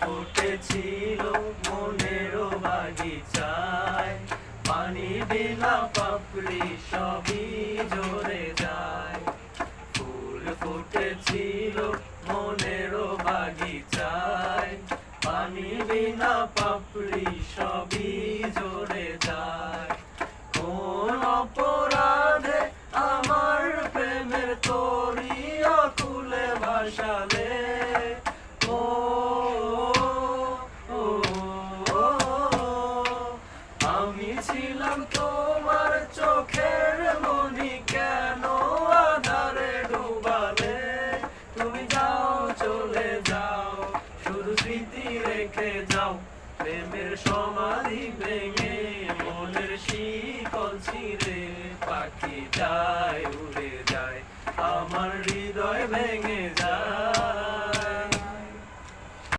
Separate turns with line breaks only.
ফুটেছিল মনের বাগিচায়, পানি বিনা পাপড়ি সবই ঝরে যায়। ফুল ফুটেছিল মনের বাগিচায়, পানি বিনা পাপড়ি সবই ঝরে যায়। কোন অপরাধে আমার প্রেমের তরি অকুলে ভাসালে, ও আমি ছিলাম তোমার চোখের মনি, কেন আধারে ডুবালে? তুমি যাও চলে যাও, শুধু স্মৃতি রেখে যাও। প্রেমের সমাধি ভেঙে মনের শিকল ছিঁড়ে পাখি যায় উড়ে যায়, আমার হৃদয় ভেঙে যায়।